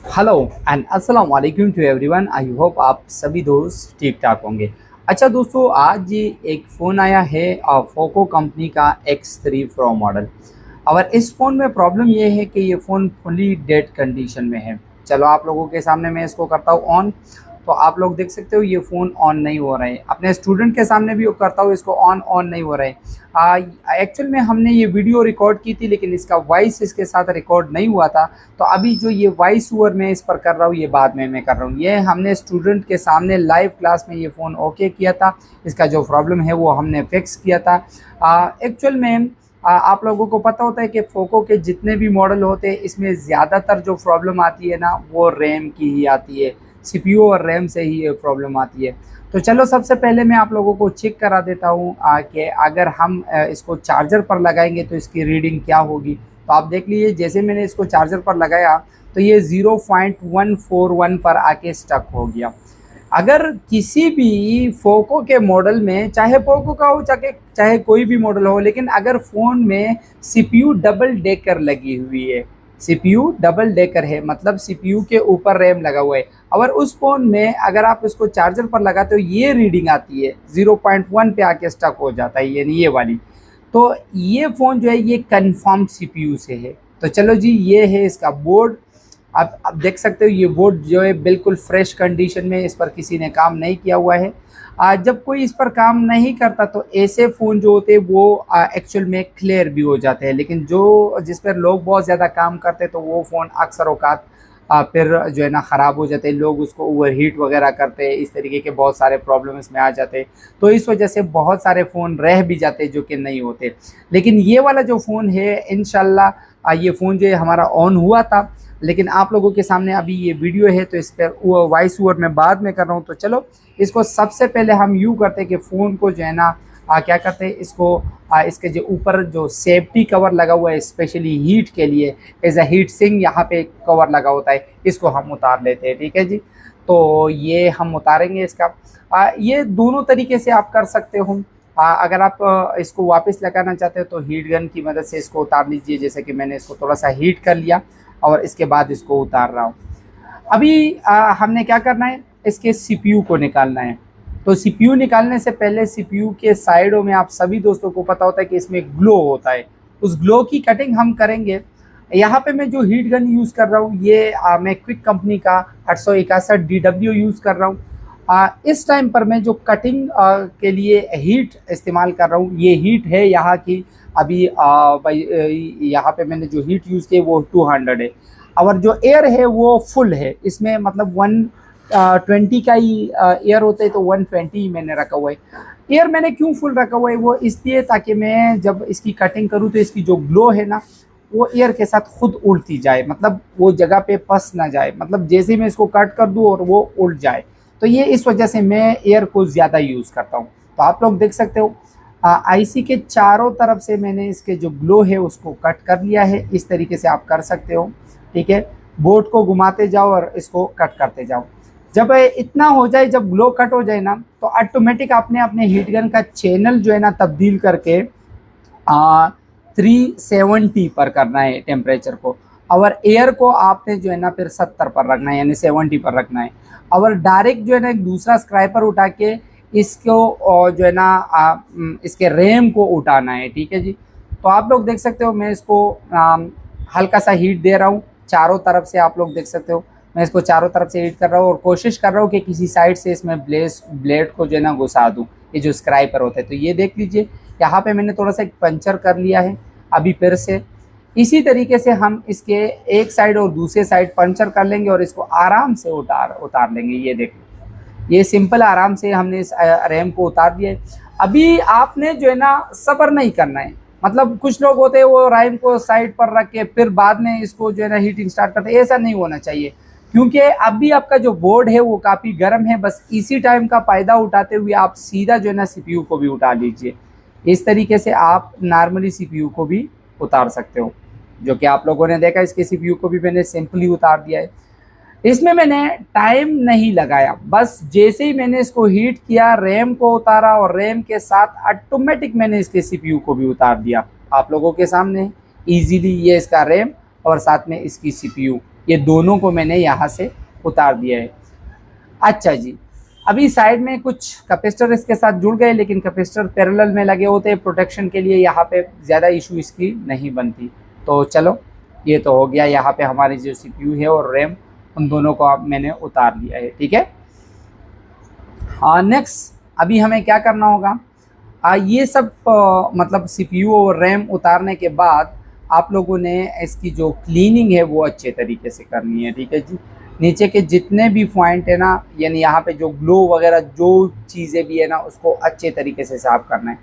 Hello and अस्सलाम वालेकुम to everyone. I hope आप सभी दोस्त ठीक ठाक होंगे। अच्छा दोस्तों, आज ये एक फ़ोन आया है पोको कंपनी का X3 Pro मॉडल। और इस फ़ोन में प्रॉब्लम ये है कि ये फ़ोन फुली डेड कंडीशन में है। चलो आप लोगों के सामने मैं इसको करता हूँ ऑन, तो आप लोग देख सकते हो ये फ़ोन ऑन नहीं हो रहा है। अपने स्टूडेंट के सामने भी करता हूँ इसको ऑन नहीं हो रहा है। एक्चुअल में हमने ये वीडियो रिकॉर्ड की थी, लेकिन इसका वॉइस इसके साथ रिकॉर्ड नहीं हुआ था। तो अभी जो ये वॉइस ओवर मैं इस पर कर रहा हूँ, ये बाद में मैं कर रहा हूँ। ये हमने स्टूडेंट के सामने लाइव क्लास में ये फ़ोन ओके किया था। इसका जो प्रॉब्लम है वो हमने फिक्स किया था। एक्चुअल में आप लोगों को पता होता है कि पोको के जितने भी मॉडल होते हैं, इसमें ज़्यादातर जो प्रॉब्लम आती है ना, वो रैम की ही आती है। सीपीयू और रैम से ही ये प्रॉब्लम आती है। तो चलो सबसे पहले मैं आप लोगों को चेक करा देता हूँ कि अगर हम इसको चार्जर पर लगाएंगे तो इसकी रीडिंग क्या होगी। तो आप देख लीजिए, जैसे मैंने इसको चार्जर पर लगाया तो ये 0.141 पर आके स्टक हो गया। अगर किसी भी पोको के मॉडल में, चाहे पोको का हो चाहे कोई भी मॉडल हो, लेकिन अगर फ़ोन में सीपीयू डबल डेकर लगी हुई है, सीपीयू डबल डेकर है मतलब सीपीयू के ऊपर रैम लगा हुआ है, और उस फ़ोन में अगर आप इसको चार्जर पर लगाते हो ये रीडिंग आती है 0.1 पे आके स्टक हो जाता है, यानी ये वाली। तो ये फ़ोन जो है ये कंफर्म सीपीयू से है। तो चलो जी, ये है इसका बोर्ड। आप देख सकते हो ये बोर्ड जो है बिल्कुल फ्रेश कंडीशन में, इस पर किसी ने काम नहीं किया हुआ है। जब कोई इस पर काम नहीं करता तो ऐसे फ़ोन जो होते हैं वो एक्चुअल में क्लियर भी हो जाते हैं, लेकिन जो जिस पर लोग बहुत ज़्यादा काम करते हैं तो वो फ़ोन अक्सर औकात फिर जो है ना ख़राब हो जाते हैं। लोग उसको ओवर हीट वगैरह करते हैं, इस तरीके के बहुत सारे प्रॉब्लम इसमें आ जाते हैं। तो इस वजह से बहुत सारे फ़ोन रह भी जाते हैं जो कि नहीं होते। लेकिन ये वाला जो फ़ोन है इंशाल्लाह ये फ़ोन जो है हमारा ऑन हुआ था, लेकिन आप लोगों के सामने अभी ये वीडियो है तो इस पर वॉइस ओवर मैं बाद में कर रहा हूँ। तो चलो इसको सबसे पहले हम यूँ करते हैं कि फ़ोन को जो है ना क्या करते हैं, इसको इसके जो ऊपर जो सेफ्टी कवर लगा हुआ है स्पेशली हीट के लिए, एज अ हीट सिंक यहाँ पे कवर लगा होता है, इसको हम उतार लेते हैं। ठीक है जी, तो ये हम उतारेंगे इसका। ये दोनों तरीके से आप कर सकते हो। अगर आप इसको वापस लगाना चाहते हो तो हीट गन की मदद से इसको उतार लीजिए, जैसे कि मैंने इसको थोड़ा सा हीट कर लिया और इसके बाद इसको उतार रहा हूँ। अभी हमने क्या करना है, इसके सीपीयू को निकालना है। तो सीपीयू निकालने से पहले सीपीयू के साइडों में आप सभी दोस्तों को पता होता है कि इसमें ग्लो होता है, उस ग्लो की कटिंग हम करेंगे। यहाँ पे मैं जो हीट गन यूज़ कर रहा हूँ ये मैं क्विक कंपनी का 861 DW यूज़ कर रहा हूँ। इस टाइम पर मैं जो कटिंग के लिए हीट इस्तेमाल कर रहा हूँ, ये हीट है यहाँ की। अभी यहाँ पे मैंने जो हीट यूज़ की वो 200 है, और जो एयर है वो फुल है। इसमें मतलब 120 का ही एयर होता है, तो 120 ही मैंने रखा हुआ है। एयर मैंने क्यों फुल रखा हुआ है, वो इसलिए ताकि मैं जब इसकी कटिंग करूँ तो इसकी जो ग्लो है ना, वो एयर के साथ खुद उड़ती जाए, मतलब वो जगह पे फंस ना जाए, मतलब जैसे ही मैं इसको कट कर दूँ और वो उड़ जाए। तो ये इस वजह से मैं एयर को ज़्यादा यूज़ करता हूँ। तो आप लोग देख सकते हो आईसी के चारों तरफ से मैंने इसके जो ग्लो है उसको कट कर लिया है। इस तरीके से आप कर सकते हो। ठीक है, बोर्ड को घुमाते जाओ और इसको कट करते जाओ। जब इतना हो जाए, जब ग्लो कट हो जाए ना, तो ऑटोमेटिक आपने अपने हीट गन का चैनल जो है ना तब्दील करके 370 पर करना है टेम्परेचर को, और एयर को आपने जो है ना फिर 70 पर रखना है, यानी 70 पर रखना है। और डायरेक्ट जो है ना एक दूसरा स्क्राइपर उठा के इसको जो है ना इसके रैम को उठाना है। ठीक है जी, तो आप लोग देख सकते हो मैं इसको हल्का सा हीट दे रहा हूँ चारों तरफ से। आप लोग देख सकते हो मैं इसको चारों तरफ से हीट कर रहा हूँ और कोशिश कर रहा हूँ कि किसी साइड से इसमें ब्लेड को जो है ना घुसा दूँ, ये जो स्क्राइपर होता है। तो ये देख लीजिए, यहाँ पे मैंने थोड़ा सा एक पंचर कर लिया है। अभी फिर से इसी तरीके से हम इसके एक साइड और दूसरे साइड पंचर कर लेंगे और इसको आराम से उतार लेंगे। ये देखो, ये सिंपल आराम से हमने इस रैम को उतार दिया है। अभी आपने जो है ना सब्र नहीं करना है, मतलब कुछ लोग होते हैं वो रैम को साइड पर रख के फिर बाद में इसको जो है ना हीटिंग स्टार्ट करते हैं, ऐसा नहीं होना चाहिए। क्योंकि अभी आपका जो बोर्ड है वो काफ़ी गर्म है, बस इसी टाइम का फ़ायदा उठाते हुए आप सीधा जो है ना सीपीयू को भी उठा लीजिए। इस तरीके से आप नॉर्मली सीपीयू को भी उतार सकते हो, जो कि आप लोगों ने देखा। इसके सीपीयू को भी मैंने सिंपली उतार दिया है। इसमें मैंने टाइम नहीं लगाया, बस जैसे ही मैंने इसको हीट किया, रैम को उतारा और रैम के साथ ऑटोमेटिक मैंने इसके सीपीयू को भी उतार दिया। आप लोगों के सामने इजीली ये इसका रैम और साथ में इसकी सीपीयू ये दोनों को मैंने यहाँ से उतार दिया है। अच्छा जी, अभी साइड में कुछ कैपेसिटर इसके साथ जुड़ गए, लेकिन कैपेसिटर पैरेलल में लगे होते हैं प्रोटेक्शन के लिए, यहाँ पे ज़्यादा इशू इसकी नहीं बनती। तो चलो ये तो हो गया, यहाँ पे हमारी जो CPU है और रैम, उन दोनों को अब मैंने उतार लिया है। ठीक है, हाँ नेक्स्ट अभी हमें क्या करना होगा, ये सब मतलब CPU और रैम उतारने के बाद आप लोगों ने इसकी जो क्लीनिंग है वो अच्छे तरीके से करनी है। ठीक है जी, नीचे के जितने भी पॉइंट है ना, यानी यहाँ पे जो ग्लो वगैरह जो चीज़ें भी है ना, उसको अच्छे तरीके से साफ करना है।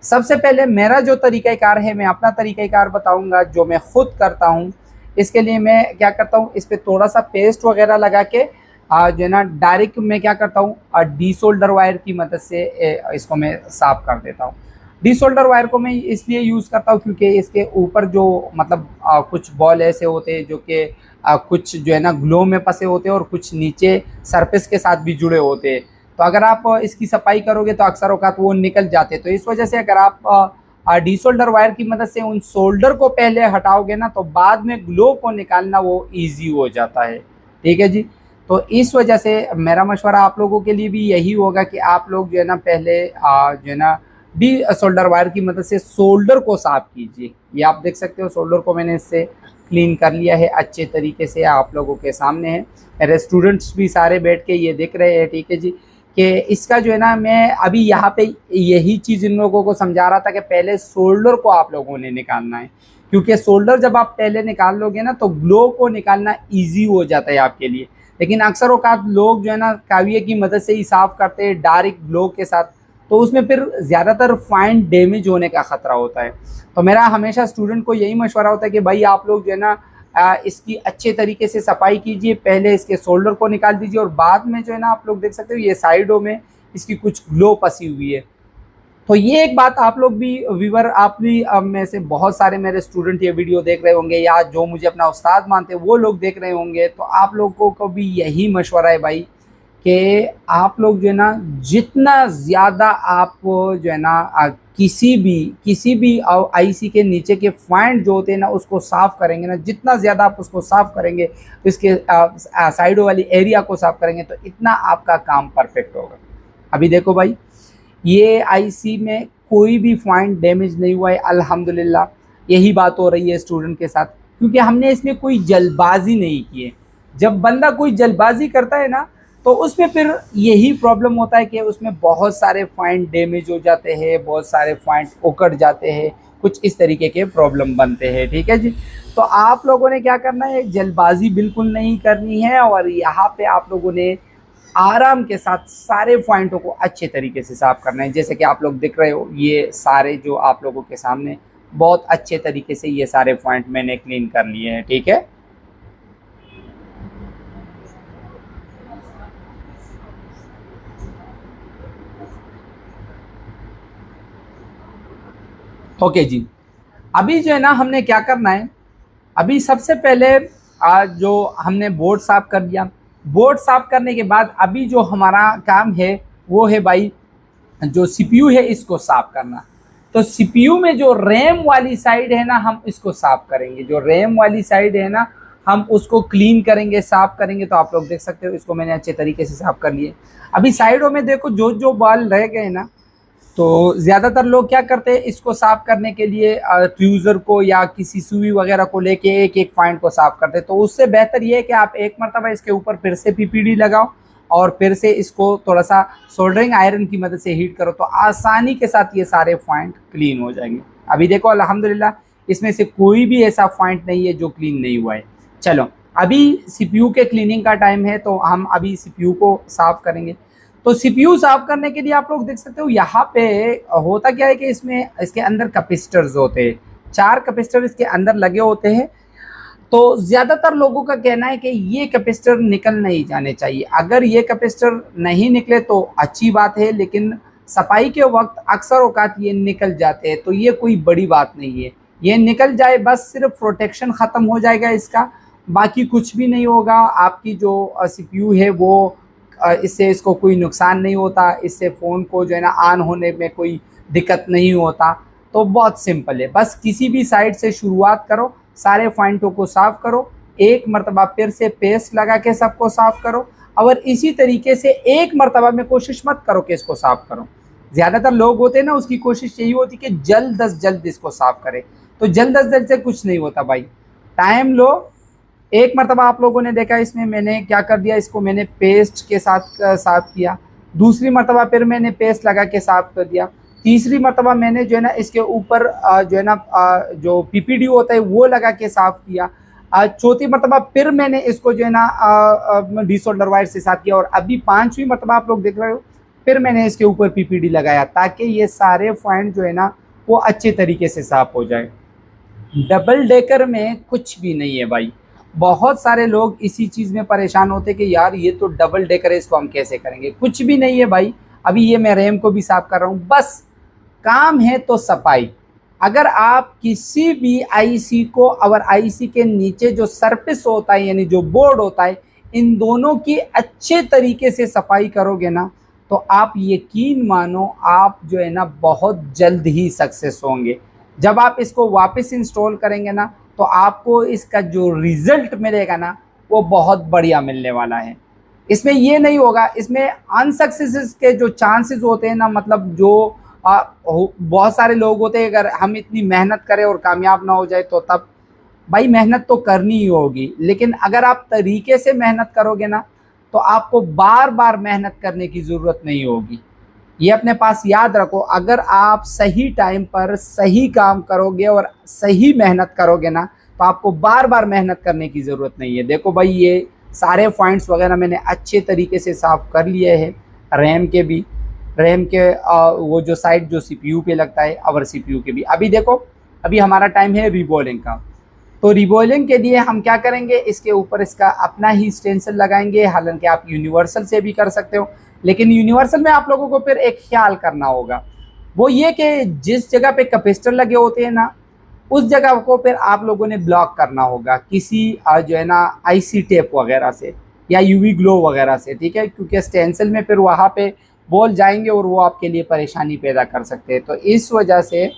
सबसे पहले मेरा जो तरीक़ाकार है, मैं अपना तरीक़ाकार बताऊंगा जो मैं खुद करता हूँ। इसके लिए मैं क्या करता हूँ, इस पर थोड़ा सा पेस्ट वगैरह लगा के जो है ना डायरेक्ट मैं क्या करता हूँ, डीसोल्डर वायर की मदद से इसको मैं साफ़ कर देता हूँ। डीसोल्डर वायर को मैं इसलिए यूज़ करता हूँ क्योंकि इसके ऊपर जो मतलब कुछ बॉल ऐसे होते हैं जो कि कुछ जो है ना ग्लो में फंसे होते हैं और कुछ नीचे सरफेस के साथ भी जुड़े होते हैं। तो अगर आप इसकी सफाई करोगे तो अक्सर औकात वो निकल जाते हैं। तो इस वजह से अगर आप डीसोल्डर वायर की मदद से उन सोल्डर को पहले हटाओगे ना, तो बाद में ग्लो को निकालना वो ईजी हो जाता है। ठीक है जी, तो इस वजह से मेरा मशवरा आप लोगों के लिए भी यही होगा कि आप लोग जो है ना पहले जो है ना डी सोल्डर वायर की मदद से सोल्डर को साफ कीजिए। ये आप देख सकते हो, सोल्डर को मैंने इससे क्लीन कर लिया है अच्छे तरीके से, आप लोगों के सामने है। मेरे स्टूडेंट्स भी सारे बैठ के ये देख रहे हैं। ठीक है जी, कि इसका जो है ना मैं अभी यहाँ पे यही चीज़ इन लोगों को समझा रहा था कि पहले सोल्डर को आप लोगों ने निकालना है, क्योंकि सोल्डर जब आप पहले निकाल लोगे ना तो ग्लो को निकालना ईजी हो जाता है आपके लिए। लेकिन अक्सर औकात लोग जो है ना काविये की मदद से ही साफ़ करते हैं डायरेक्ट ग्लो के साथ, तो उसमें फिर ज़्यादातर फाइन डैमेज होने का ख़तरा होता है। तो मेरा हमेशा स्टूडेंट को यही मशवरा होता है कि भाई आप लोग जो है ना इसकी अच्छे तरीके से सफाई कीजिए, पहले इसके शोल्डर को निकाल दीजिए और बाद में जो है ना आप लोग देख सकते हो ये साइडों में इसकी कुछ ग्लो फंसी हुई है। तो ये एक बात आप लोग भी व्यूवर, आप भी में से बहुत सारे मेरे स्टूडेंट ये वीडियो देख रहे होंगे या जो मुझे अपना उस्ताद मानते हैं वो लोग देख रहे होंगे, तो आप लोगों को भी यही मशवरा है भाई कि आप लोग जो है ना जितना ज़्यादा आप जो है ना किसी भी आईसी के नीचे के पॉइंट जो होते हैं ना उसको साफ़ करेंगे ना, जितना ज़्यादा आप उसको साफ़ करेंगे, तो इसके साइडों वाली एरिया को साफ़ करेंगे तो इतना आपका काम परफेक्ट होगा। अभी देखो भाई, ये आईसी में कोई भी पॉइंट डैमेज नहीं हुआ है अल्हम्दुलिल्लाह। यही बात हो रही है स्टूडेंट के साथ, क्योंकि हमने इसमें कोई जल्दबाजी नहीं की है। जब बंदा कोई जल्दबाजी करता है ना तो उसमें फिर यही प्रॉब्लम होता है कि उसमें बहुत सारे पॉइंट डैमेज हो जाते हैं, बहुत सारे पॉइंट उकड़ जाते हैं, कुछ इस तरीके के प्रॉब्लम बनते हैं। ठीक है जी, तो आप लोगों ने क्या करना है, जल्दबाजी बिल्कुल नहीं करनी है और यहाँ पे आप लोगों ने आराम के साथ सारे पॉइंटों को अच्छे तरीके से साफ करना है। जैसे कि आप लोग देख रहे हो, ये सारे जो आप लोगों के सामने बहुत अच्छे तरीके से ये सारे पॉइंट मैंने क्लीन कर लिए हैं। ठीक है, ओके जी। अभी जो है ना हमने क्या करना है, अभी सबसे पहले जो हमने बोर्ड साफ कर दिया, बोर्ड साफ करने के बाद अभी जो हमारा काम है वो है भाई जो सीपीयू है इसको साफ करना। तो सीपीयू में जो रैम वाली साइड है ना हम इसको साफ करेंगे, जो रैम वाली साइड है ना हम उसको क्लीन करेंगे, साफ करेंगे। तो आप लोग देख सकते हो इसको मैंने अच्छे तरीके से साफ कर लिए। अभी साइडों में देखो जो जो बाल रह गए ना, तो ज़्यादातर लोग क्या करते हैं, इसको साफ करने के लिए ट्यूज़र को या किसी सुई वगैरह को लेके एक एक पॉइंट को साफ करते हैं। तो उससे बेहतर ये है कि आप एक मरतबा इसके ऊपर फिर से पीपीडी लगाओ और फिर से इसको थोड़ा सा सोल्डरिंग आयरन की मदद से हीट करो, तो आसानी के साथ ये सारे पॉइंट क्लीन हो जाएंगे। अभी देखो अल्हम्दुलिल्लाह इसमें से कोई भी ऐसा पॉइंट नहीं है जो क्लीन नहीं हुआ है। चलो अभी सीपीयू के क्लीनिंग का टाइम है, तो हम अभी सीपीयू को साफ करेंगे। तो सीपीयू साफ करने के लिए आप लोग देख सकते हो यहाँ पे होता क्या है कि इसमें इसके अंदर कैपेसिटर्स होते हैं, 4 कैपेसिटर इसके अंदर लगे होते हैं। तो ज़्यादातर लोगों का कहना है कि ये कैपेसिटर निकल नहीं जाने चाहिए। अगर ये कैपेसिटर नहीं निकले तो अच्छी बात है, लेकिन सफाई के वक्त अक्सर औकात ये निकल जाते हैं, तो ये कोई बड़ी बात नहीं है। ये निकल जाए बस सिर्फ प्रोटेक्शन ख़त्म हो जाएगा इसका, बाकी कुछ भी नहीं होगा। आपकी जो सीपीयू है वो इससे इसको कोई नुकसान नहीं होता, इससे फ़ोन को जो है ना ऑन होने में कोई दिक्कत नहीं होता। तो बहुत सिंपल है, बस किसी भी साइड से शुरुआत करो, सारे पॉइंटों को साफ़ करो, एक मरतबा फिर से पेस्ट लगा के सबको साफ़ करो। और इसी तरीके से एक मरतबा में कोशिश मत करो कि इसको साफ़ करो। ज़्यादातर लोग होते हैं ना, उसकी कोशिश यही होती है कि जल्द अज जल्द इसको साफ़ करें। तो जल्द अज जल्द से कुछ नहीं होता भाई, टाइम लो। एक मरतबा आप लोगों ने देखा इसमें मैंने क्या कर दिया, इसको मैंने पेस्ट के साथ साफ़ किया। दूसरी मरतबा फिर मैंने पेस्ट लगा के साफ़ कर दिया। तीसरी मरतबा मैंने जो है ना इसके ऊपर जो है ना जो पीपीडी होता है वो लगा के साफ़ किया। चौथी मरतबा फिर मैंने इसको जो है ना डिसोल्डर वायर से साफ़ किया। और अभी पाँचवीं मरतबा आप लोग देख रहे हो, फिर मैंने इसके ऊपर पीपीडी लगाया ताकि ये सारे पॉइंट जो है ना वो अच्छे तरीके से साफ़ हो जाए। डबल डेकर में कुछ भी नहीं है भाई। बहुत सारे लोग इसी चीज़ में परेशान होते कि यार ये तो डबल डेकर है, इसको हम कैसे करेंगे। कुछ भी नहीं है भाई। अभी ये मैं रैम को भी साफ़ कर रहा हूँ, बस काम है तो सफाई। अगर आप किसी भी आईसी को और आईसी के नीचे जो सरफेस होता है यानी जो बोर्ड होता है, इन दोनों की अच्छे तरीके से सफाई करोगे ना, तो आप यकीन मानो आप जो है ना बहुत जल्द ही सक्सेस होंगे। जब आप इसको वापस इंस्टॉल करेंगे ना, तो आपको इसका जो रिज़ल्ट मिलेगा ना वो बहुत बढ़िया मिलने वाला है। इसमें ये नहीं होगा, इसमें अनसक्सेस के जो चांसेस होते हैं ना, मतलब जो बहुत सारे लोग होते हैं, अगर हम इतनी मेहनत करें और कामयाब ना हो जाए तो तब भाई मेहनत तो करनी ही होगी। लेकिन अगर आप तरीके से मेहनत करोगे ना, तो आपको बार बार मेहनत करने की ज़रूरत नहीं होगी। ये अपने पास याद रखो, अगर आप सही टाइम पर सही काम करोगे और सही मेहनत करोगे ना, तो आपको बार बार मेहनत करने की ज़रूरत नहीं है। देखो भाई, ये सारे पॉइंट्स वगैरह मैंने अच्छे तरीके से साफ़ कर लिए हैं। रैम के भी, रैम के वो जो साइड जो सीपीयू पे लगता है और सीपीयू के भी। अभी देखो, अभी हमारा टाइम है रिबॉलिंग का। तो रिबॉलिंग के लिए हम क्या करेंगे, इसके ऊपर इसका अपना ही स्टेंसिल लगाएंगे। हालांकि आप यूनिवर्सल से भी कर सकते हो, लेकिन यूनिवर्सल में आप लोगों को फिर एक ख्याल करना होगा, वो ये कि जिस जगह पे कैपेसिटर लगे होते हैं ना, उस जगह को फिर आप लोगों ने ब्लॉक करना होगा किसी जो है ना आईसी टेप वगैरह से या यूवी ग्लो वगैरह से, ठीक है। क्योंकि स्टेंसिल में फिर वहाँ पे बॉल जाएंगे और वो आपके लिए परेशानी पैदा कर सकते हैं। तो इस वजह से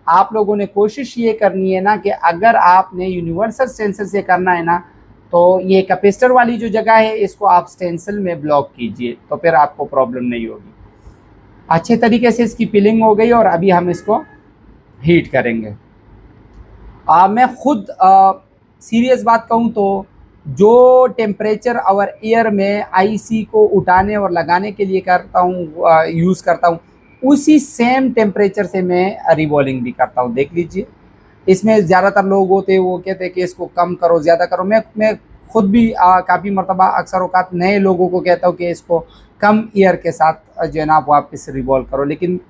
आप लोगों ने कोशिश ये करनी है ना कि अगर आपने यूनिवर्सल स्टेंसिल से करना है ना, तो ये कैपेसिटर वाली जो जगह है इसको आप स्टेंसिल में ब्लॉक कीजिए, तो फिर आपको प्रॉब्लम नहीं होगी। अच्छे तरीके से इसकी पिलिंग हो गई और अभी हम इसको हीट करेंगे। मैं खुद सीरियस बात कहूँ तो जो टेम्परेचर और एयर में आईसी को उठाने और लगाने के लिए करता हूँ, यूज़ करता हूँ, उसी सेम टेम्परेचर से मैं रिवॉल्विंग भी करता हूँ। देख लीजिए, इसमें ज़्यादातर लोग होते हैं वो कहते हैं कि इसको कम करो, ज़्यादा करो। मैं खुद भी काफ़ी मरतबा अक्सर औकात नए लोगों को कहता हूँ कि इसको कम एयर के साथ जो है ना आप वापस रिवॉल्व करो। लेकिन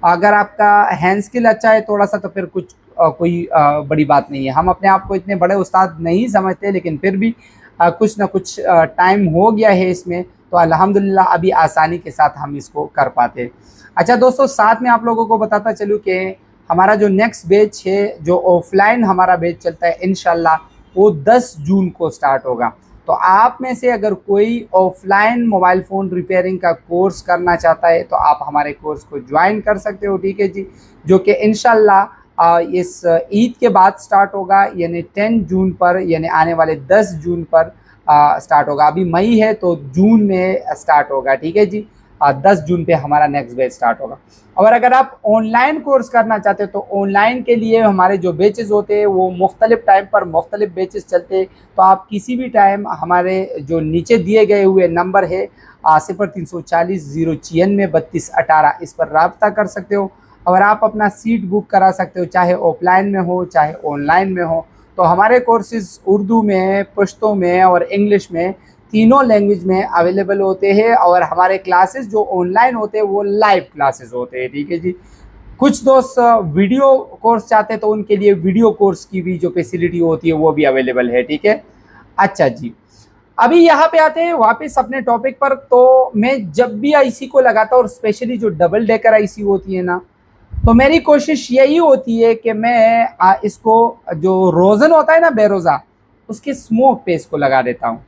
अगर आपका हैंड स्किल अच्छा है थोड़ा सा, तो फिर कुछ कोई बड़ी बात नहीं है। हम अपने आप को इतने बड़े उस्ताद नहीं समझते, लेकिन फिर भी कुछ ना कुछ टाइम हो गया है इसमें, तो अल्हम्दुलिल्लाह अभी आसानी के साथ हम इसको कर पाते हैं। अच्छा दोस्तों, साथ में आप लोगों को बताता चलूँ कि हमारा जो नेक्स्ट बैच है, जो ऑफलाइन हमारा बैच चलता है, इंशाल्लाह वो 10 जून को स्टार्ट होगा। तो आप में से अगर कोई ऑफलाइन मोबाइल फ़ोन रिपेयरिंग का कोर्स करना चाहता है तो आप हमारे कोर्स को ज्वाइन कर सकते हो, ठीक है जी। जो कि इंशाल्लाह इस ईद के बाद स्टार्ट होगा, यानी 10 जून पर, यानी आने वाले 10 जून पर स्टार्ट होगा। अभी मई है तो जून में स्टार्ट होगा, ठीक है जी। 10 जून पे हमारा नेक्स्ट बैच स्टार्ट होगा। और अगर आप ऑनलाइन कोर्स करना चाहते हो तो ऑनलाइन के लिए हमारे जो बैचेस होते हैं वो मुख्तलिफ टाइम पर मुख्तलिफ बैचेस चलते हैं। तो आप किसी भी टाइम हमारे जो नीचे दिए गए हुए नंबर है 0340 096 3218, इस पर रब्ता कर सकते हो और आप अपना सीट बुक करा सकते हो, चाहे ऑफलाइन में हो चाहे ऑनलाइन में हो। तो हमारे कोर्सेज उर्दू में, पश्तो में और इंग्लिश में, तीनों लैंग्वेज में अवेलेबल होते हैं। और हमारे क्लासेस जो ऑनलाइन होते हैं वो लाइव क्लासेस होते हैं, ठीक है जी। कुछ दोस्त वीडियो कोर्स चाहते हैं तो उनके लिए वीडियो कोर्स की भी जो फैसिलिटी होती है वो भी अवेलेबल है, ठीक है। अच्छा जी, अभी यहाँ पे आते हैं वापस अपने टॉपिक पर। तो मैं जब भी आईसी को लगाता हूँ और स्पेशली जो डबल डेकर आईसी होती है ना, तो मेरी कोशिश यही होती है कि मैं इसको जो रोज़न होता है ना, बेरोज़ा, उसके स्मोक पे इसको लगा देता हूँ।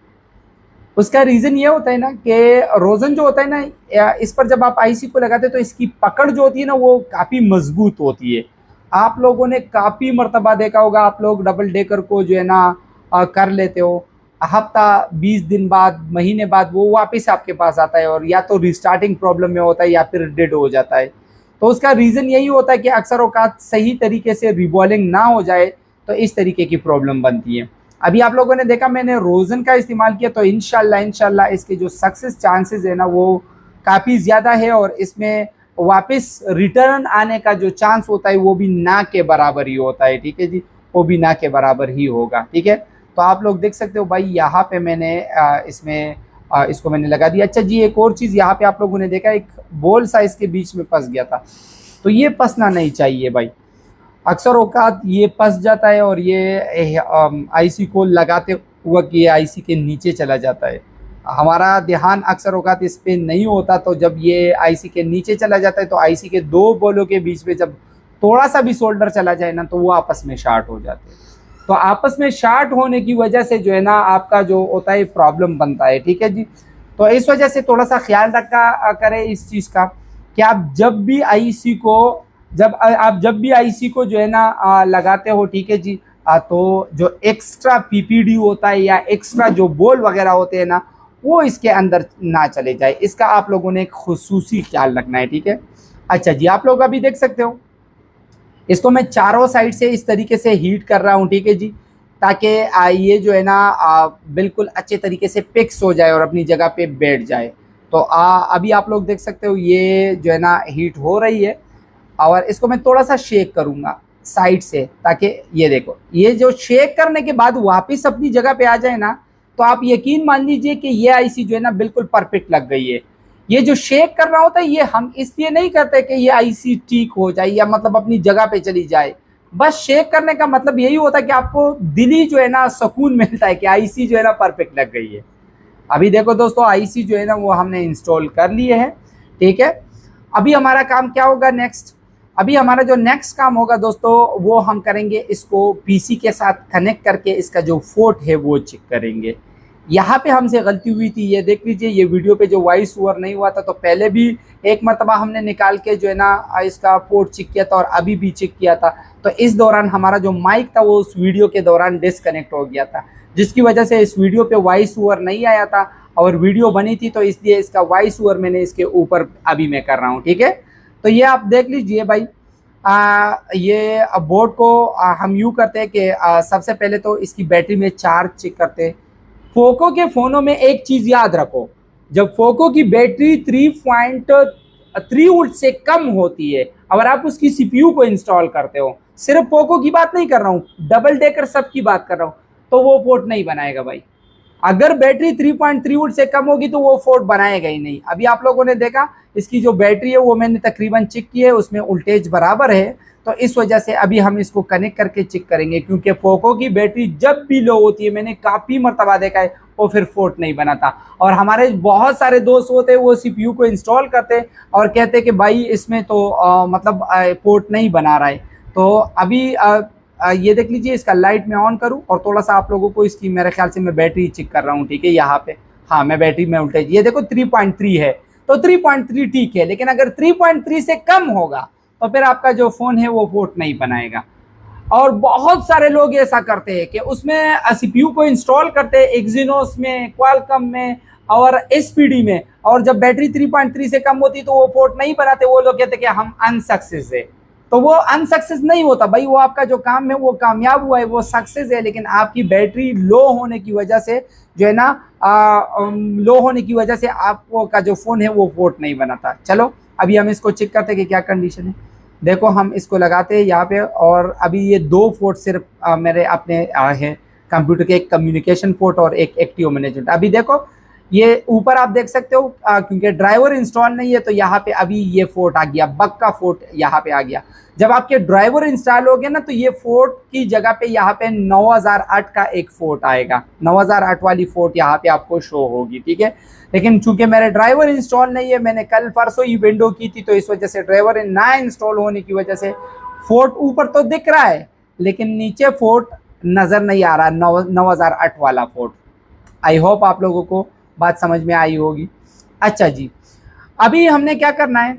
उसका रीज़न ये होता है ना कि रोज़न जो होता है ना, इस पर जब आप आईसी को लगाते हैं तो इसकी पकड़ जो होती है ना वो काफ़ी मजबूत होती है। आप लोगों ने काफ़ी मर्तबा देखा होगा, आप लोग डबल डेकर को जो है ना कर लेते हो, हफ्ता 20 दिन बाद, महीने बाद वो वापस आपके पास आता है और या तो रिस्टार्टिंग प्रॉब्लम में होता है या फिर डेड हो जाता है। तो उसका रीज़न यही होता है कि अक्सर औकात सही तरीके से रिबॉलिंग ना हो जाए तो इस तरीके की प्रॉब्लम बनती है। अभी आप लोगों ने देखा मैंने रोज़न का इस्तेमाल किया, तो इंशाल्लाह इसके जो सक्सेस चांसेस है ना वो काफ़ी ज़्यादा है, और इसमें वापस रिटर्न आने का जो चांस होता है वो भी ना के बराबर ही होता है। ठीक है जी, वो भी ना के बराबर ही होगा। ठीक है, तो आप लोग देख सकते हो भाई, यहाँ पे मैंने इसमें इसको मैंने लगा दिया। अच्छा जी, एक और चीज़ यहाँ पे आप लोगों ने देखा, एक बॉल साइज के बीच में फंस गया था, तो ये फंसना नहीं चाहिए भाई। अक्सर औकात ये फंस जाता है और ये आईसी को लगाते हुए कि ये आईसी के नीचे चला जाता है। हमारा ध्यान अक्सर औकात इस पे नहीं होता, तो जब ये आईसी के नीचे चला जाता है तो आईसी के दो बॉलों के बीच में जब थोड़ा सा भी सोल्डर चला जाए ना तो वो आपस में शार्ट हो जाते हैं। तो आपस में शार्ट होने की वजह से जो है ना आपका जो होता है प्रॉब्लम बनता है। ठीक है जी, तो इस वजह से थोड़ा सा ख्याल रखा करें इस चीज़ का कि आप जब भी आईसी को जो है ना लगाते हो, ठीक है जी, तो जो एक्स्ट्रा पीपीडी होता है या एक्स्ट्रा जो बोल वगैरह होते हैं ना वो इसके अंदर ना चले जाए, इसका आप लोगों ने एक खुसूसी ख्याल रखना है। ठीक है, अच्छा जी, आप लोग अभी देख सकते हो इसको मैं चारों साइड से इस तरीके से हीट कर रहा हूँ। ठीक है जी, ताकि ये जो है ना बिल्कुल अच्छे तरीके से फिक्स हो जाए और अपनी जगह पे बैठ जाए। तो अभी आप लोग देख सकते हो ये जो है ना हीट हो रही है, और इसको मैं थोड़ा सा शेक करूँगा साइड से, ताकि ये देखो ये जो शेक करने के बाद वापस अपनी जगह पे आ जाए ना, तो आप यकीन मान लीजिए कि ये आईसी जो है ना बिल्कुल परफेक्ट लग गई है। ये जो शेक करना होता है ये हम इसलिए नहीं करते कि ये आईसी ठीक हो जाए या मतलब अपनी जगह पे चली जाए। बस शेक करने का मतलब यही होता है कि आपको दिली जो है ना सुकून मिलता है कि आईसी जो है ना परफेक्ट लग गई है। अभी देखो दोस्तों, आईसी जो है ना वो हमने इंस्टॉल कर लिए है। ठीक है, अभी हमारा काम क्या होगा नेक्स्ट, अभी हमारा जो नेक्स्ट काम होगा दोस्तों वो हम करेंगे इसको पीसी के साथ कनेक्ट करके इसका जो पोर्ट है वो चेक करेंगे। यहाँ पे हमसे गलती हुई थी, ये देख लीजिए, ये वीडियो पे जो वॉइस ओवर नहीं हुआ था तो पहले भी एक मरतबा हमने निकाल के जो है ना इसका पोर्ट चेक किया था और अभी भी चेक किया था। तो इस दौरान हमारा जो माइक था वो उस वीडियो के दौरान डिसकनेक्ट हो गया था, जिसकी वजह से इस वीडियो पे वॉइस ओवर नहीं आया था, और वीडियो बनी थी तो इसलिए इसका वॉइस ओवर मैंने इसके ऊपर अभी मैं कर रहा हूँ। ठीक है, तो ये आप देख लीजिए भाई, ये बोर्ड को हम यूँ करते हैं कि सबसे पहले तो इसकी बैटरी में चार्ज चेक करते हैं। पोको के फ़ोनों में एक चीज़ याद रखो, जब पोको की बैटरी 3.3 वोल्ट से कम होती है, अगर आप उसकी सीपीयू को इंस्टॉल करते हो, सिर्फ पोको की बात नहीं कर रहा हूँ, डबल डेकर सब की बात कर रहा हूँ, तो वो पोर्ट नहीं बनाएगा भाई। अगर बैटरी 3.3 वोल्ट से कम होगी तो वो पोर्ट बनाएगा ही नहीं। अभी आप लोगों ने देखा इसकी जो बैटरी है वो मैंने तकरीबन चेक की है, उसमें वोल्टेज बराबर है, तो इस वजह से अभी हम इसको कनेक्ट करके चेक करेंगे, क्योंकि पोको की बैटरी जब भी लो होती है, मैंने काफ़ी मरतबा देखा है, वो फिर पोर्ट नहीं बनाता। और हमारे बहुत सारे दोस्त होते हैं वो सीपीयू को इंस्टॉल करते और कहते कि भाई इसमें तो मतलब पोर्ट नहीं बना रहा है। तो अभी ये देख लीजिए, इसका लाइट मैं ऑन करूं और थोड़ा सा आप लोगों को इसकी, मेरे ख्याल से मैं बैटरी चेक कर रहा हूं। ठीक है, यहाँ पे हाँ मैं बैटरी में वोल्टेज ये देखो 3.3 है, तो 3.3 ठीक है, लेकिन अगर 3.3 से कम होगा तो फिर आपका जो फ़ोन है वो पोर्ट नहीं बनाएगा। और बहुत सारे लोग ऐसा करते हैं कि उसमें सीपीयू को इंस्टॉल करते हैं एक्सिनोस में, क्वालकॉम में और एसपीडी में, और जब बैटरी 3.3 से कम होती तो वो पोर्ट नहीं बनाते। वो लोग कहते हैं कि हम अनसक्सेस है, तो वो अनसक्सेस नहीं होता भाई, वो आपका जो काम है वो कामयाब हुआ है, वो सक्सेस है, लेकिन आपकी बैटरी लो होने की वजह से जो है ना लो होने की वजह से आपको का जो फ़ोन है वो पोर्ट नहीं बनाता। चलो अभी हम इसको चेक करते हैं कि क्या कंडीशन है। देखो हम इसको लगाते हैं यहाँ पे, और अभी ये दो पोर्ट सिर्फ मेरे अपने है कंप्यूटर के, एक कम्युनिकेशन पोर्ट और एक एक्टिव मैनेजमेंट। अभी देखो ये ऊपर आप देख सकते हो, क्योंकि ड्राइवर इंस्टॉल नहीं है तो यहाँ पे अभी ये पोर्ट आ गया, बग का पोर्ट यहाँ पे आ गया। जब आपके ड्राइवर इंस्टॉल हो गया ना तो ये पोर्ट की जगह पे यहाँ पे 9008 का एक पोर्ट आएगा, 9008 वाली पोर्ट यहाँ पे आपको शो होगी। ठीक है, लेकिन चूंकि मेरे ड्राइवर इंस्टॉल नहीं है, मैंने कल परसों ही विंडो की थी, तो इस वजह से ड्राइवर ना इंस्टॉल होने की वजह से पोर्ट ऊपर तो दिख रहा है लेकिन नीचे पोर्ट नज़र नहीं आ रहा, 9008 वाला पोर्ट। आई होप आप लोगों को बात समझ में आई होगी। अच्छा जी, अभी हमने क्या करना है,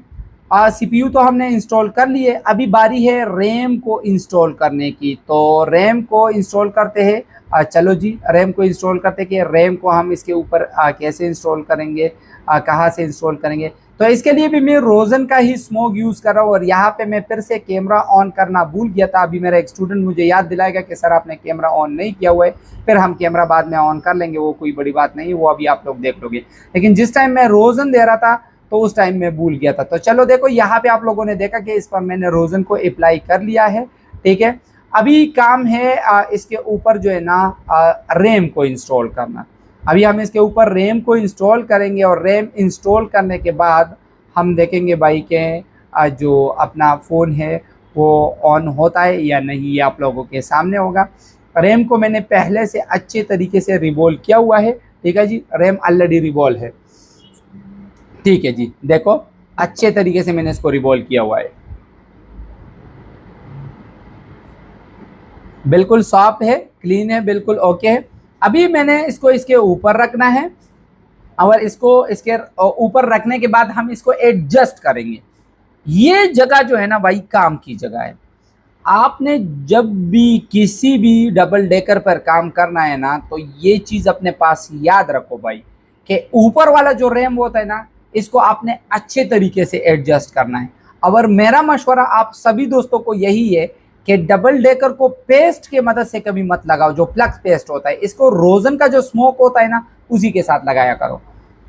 सीपीयू तो हमने इंस्टॉल कर लिए, अभी बारी है रैम को इंस्टॉल करने की। तो रैम को इंस्टॉल करते हैं। चलो जी, रैम को इंस्टॉल करते कि रैम को हम इसके ऊपर कैसे इंस्टॉल करेंगे, कहाँ से इंस्टॉल करेंगे। तो इसके लिए भी मैं रोजन का ही स्मोक यूज़ कर रहा हूँ। और यहाँ पे मैं फिर से कैमरा ऑन करना भूल गया था। अभी मेरा एक स्टूडेंट मुझे याद दिलाएगा कि सर आपने कैमरा ऑन नहीं किया हुआ है। फिर हम कैमरा बाद में ऑन कर लेंगे, वो कोई बड़ी बात नहीं, वो अभी आप लोग देख लोगे। लेकिन जिस टाइम मैं रोजन दे रहा था तो उस टाइम में भूल गया था। तो चलो देखो, यहाँ पे आप लोगों ने देखा कि इस पर मैंने रोजन को अप्लाई कर लिया है। ठीक है, अभी काम है इसके ऊपर जो है ना रैम को इंस्टॉल करना। अभी हम इसके ऊपर रैम को इंस्टॉल करेंगे और रैम इंस्टॉल करने के बाद हम देखेंगे भाई के जो अपना फ़ोन है वो ऑन होता है या नहीं, ये आप लोगों के सामने होगा। रैम को मैंने पहले से अच्छे तरीके से रिवॉल्व किया हुआ है। ठीक है जी, रैम ऑलरेडी रिवॉल्व है। ठीक है जी, देखो अच्छे तरीके से मैंने इसको रिवॉल्व किया हुआ है, बिल्कुल सॉफ्ट है, क्लीन है, बिल्कुल ओके है। अभी मैंने इसको इसके ऊपर रखना है और इसको इसके ऊपर रखने के बाद हम इसको एडजस्ट करेंगे। ये जगह जो है ना भाई, काम की जगह है। आपने जब भी किसी भी डबल डेकर पर काम करना है ना, तो ये चीज अपने पास याद रखो भाई कि ऊपर वाला जो रैम होता है ना, इसको आपने अच्छे तरीके से एडजस्ट करना है। और मेरा मशवरा आप सभी दोस्तों को यही है कि डबल डेकर को पेस्ट के मदद से कभी मत लगाओ। जो प्लग पेस्ट होता है, इसको रोजन का जो स्मोक होता है ना, उसी के साथ लगाया करो।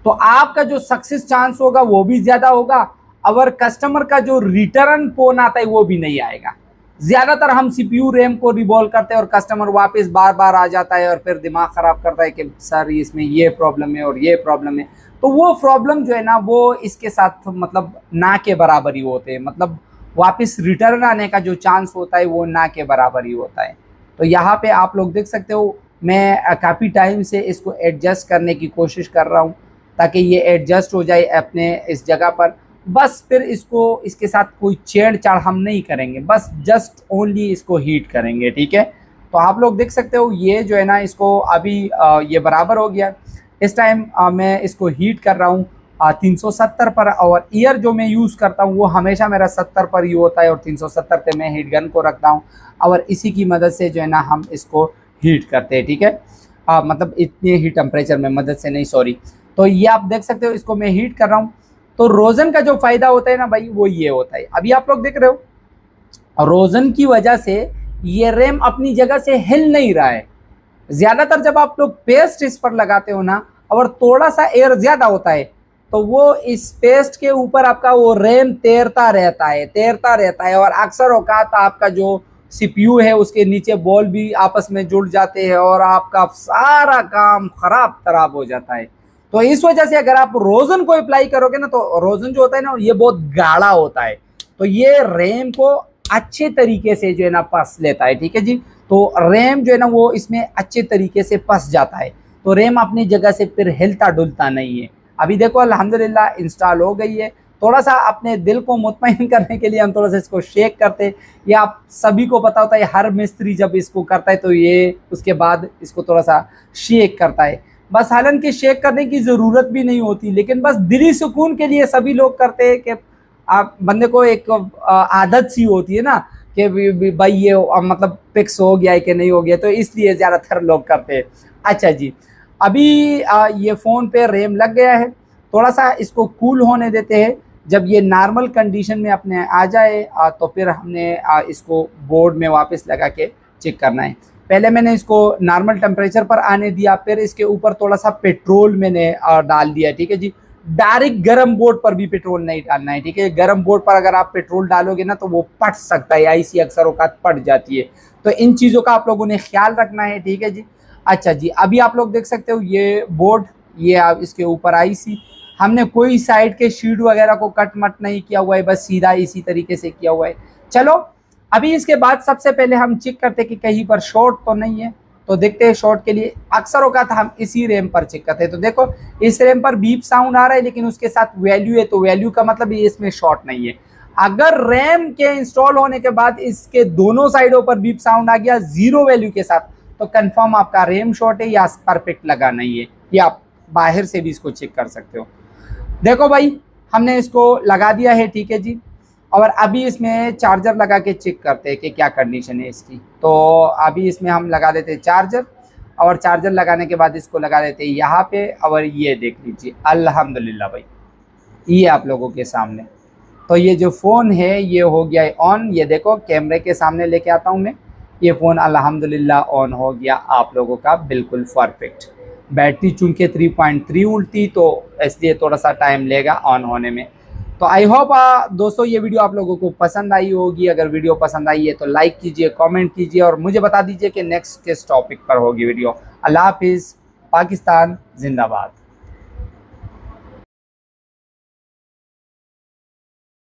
तो आपका जो सक्सेस चांस होगा वो भी ज्यादा होगा और कस्टमर का जो रिटर्न फोन आता है वो भी नहीं आएगा। ज्यादातर हम सीपीयू रैम को रिवॉल्व करते हैं और कस्टमर वापस बार बार आ जाता है और फिर दिमाग खराब करता है कि सर इसमें ये प्रॉब्लम है और ये प्रॉब्लम है। तो वो प्रॉब्लम जो है ना, वो इसके साथ मतलब ना के बराबर ही होते हैं। मतलब वापस रिटर्न आने का जो चांस होता है वो ना के बराबर ही होता है। तो यहाँ पे आप लोग देख सकते हो, मैं काफ़ी टाइम से इसको एडजस्ट करने की कोशिश कर रहा हूँ ताकि ये एडजस्ट हो जाए अपने इस जगह पर। बस फिर इसको इसके साथ कोई छेड़छाड़ हम नहीं करेंगे, बस जस्ट ओनली इसको हीट करेंगे। ठीक है, तो आप लोग देख सकते हो ये जो है ना, इसको अभी ये बराबर हो गया। इस टाइम मैं इसको हीट कर रहा हूँ 370 पर। और ईयर जो मैं यूज़ करता हूँ वो हमेशा मेरा 70 पर ही होता है और 370 पे मैं हीट गन को रखता हूँ और इसी की मदद से जो है ना हम इसको हीट करते हैं। ठीक है, मतलब इतने ही टेम्परेचर में मदद से नहीं, सॉरी। तो ये आप देख सकते हो, इसको मैं हीट कर रहा हूँ। तो रोजन का जो फायदा होता है ना भाई, वो ये होता है। अभी आप लोग देख रहे हो, रोजन की वजह से ये रैम अपनी जगह से हिल नहीं रहा है। ज्यादातर जब आप लोग पेस्ट इस पर लगाते हो ना और थोड़ा सा एयर ज्यादा होता है, तो वो इस पेस्ट के ऊपर आपका वो रैम तैरता रहता है और अक्सर औकात आपका जो सीपीयू है उसके नीचे बॉल भी आपस में जुड़ जाते हैं और आपका सारा काम खराब हो जाता है। तो इस वजह से अगर आप रोजन को अप्लाई करोगे ना, तो रोजन जो होता है ना, ये बहुत गाढ़ा होता है, तो ये रैम को अच्छे तरीके से जो है ना फंस लेता है। ठीक है जी, तो रैम जो है ना वो इसमें अच्छे तरीके से फंस जाता है, तो रैम अपनी जगह से फिर हिलता डुलता नहीं है। अभी देखो अल्हम्दुलिल्लाह इंस्टॉल हो गई है। थोड़ा सा अपने दिल को मुतमईन करने के लिए हम थोड़ा सा इसको शेक करते हैं। ये आप सभी को पता होता है, हर मिस्त्री जब इसको करता है तो ये उसके बाद इसको थोड़ा सा शेक करता है। बस हालांकि शेक करने की ज़रूरत भी नहीं होती, लेकिन बस दिली सुकून के लिए सभी लोग करते हैं कि आप बंदे को एक आदत सी होती है ना कि भाई ये मतलब फिक्स हो गया है कि नहीं हो गया, तो इसलिए ज़्यादातर लोग करते हैं। अच्छा जी, अभी ये फ़ोन पे रैम लग गया है। थोड़ा सा इसको कूल होने देते हैं। जब ये नॉर्मल कंडीशन में अपने आ जाए तो फिर हमने इसको बोर्ड में वापस लगा के चेक करना है। पहले मैंने इसको नॉर्मल टेम्परेचर पर आने दिया, फिर इसके ऊपर थोड़ा सा पेट्रोल मैंने डाल दिया। ठीक है जी, डायरेक्ट गर्म बोर्ड पर भी पेट्रोल नहीं डालना है। ठीक है, गर्म बोर्ड पर अगर आप पेट्रोल डालोगे ना तो वो फट सकता है, ऐसी अक्सर औकात फट जाती है। तो इन चीज़ों का आप लोगों ने ख्याल रखना है। ठीक है जी। अच्छा जी, अभी आप लोग देख सकते हो ये बोर्ड, ये आप इसके ऊपर आईसी, हमने कोई साइड के शीट वगैरह को कट मट नहीं किया हुआ है, बस सीधा इसी तरीके से किया हुआ है। चलो अभी इसके बाद सबसे पहले हम चेक करते हैं कि कहीं पर शॉर्ट तो नहीं है। तो देखते हैं शॉर्ट के लिए अक्सर होगा था हम इसी रैम पर चेक करते हैं। तो देखो इस रैम पर बीप साउंड आ रहा है, लेकिन उसके साथ वैल्यू है, तो वैल्यू का मतलब ये इसमें शॉर्ट नहीं है। अगर रैम के इंस्टॉल होने के बाद इसके दोनों साइडों पर बीप साउंड आ गया जीरो वैल्यू के साथ, तो कंफर्म आपका रैम शॉर्ट है या परफेक्ट लगा नहीं है। ये आप बाहर से भी इसको चेक कर सकते हो। देखो भाई, हमने इसको लगा दिया है, ठीक है जी। और अभी इसमें चार्जर लगा के चेक करते हैं कि क्या कंडीशन है इसकी। तो अभी इसमें हम लगा देते हैं चार्जर, और चार्जर लगाने के बाद इसको लगा देते हैं यहाँ पे। और ये देख लीजिए अल्हम्दुलिल्लाह भाई, ये आप लोगों के सामने। तो ये जो फ़ोन है ये हो गया है ऑन। ये देखो कैमरे के सामने लेके आता हूँ मैं, ये फ़ोन अल्हम्दुलिल्लाह ऑन हो गया आप लोगों का बिल्कुल परफेक्ट। बैटरी चूँकि 3.3 वोल्ट थी तो इसलिए थोड़ा सा टाइम लेगा ऑन होने में। तो आई होप दोस्तों ये वीडियो आप लोगों को पसंद आई होगी। अगर वीडियो पसंद आई है तो लाइक कीजिए, कमेंट कीजिए और मुझे बता दीजिए कि नेक्स्ट किस टॉपिक पर होगी वीडियो। अल्लाह हाफिज़, पाकिस्तान जिंदाबाद।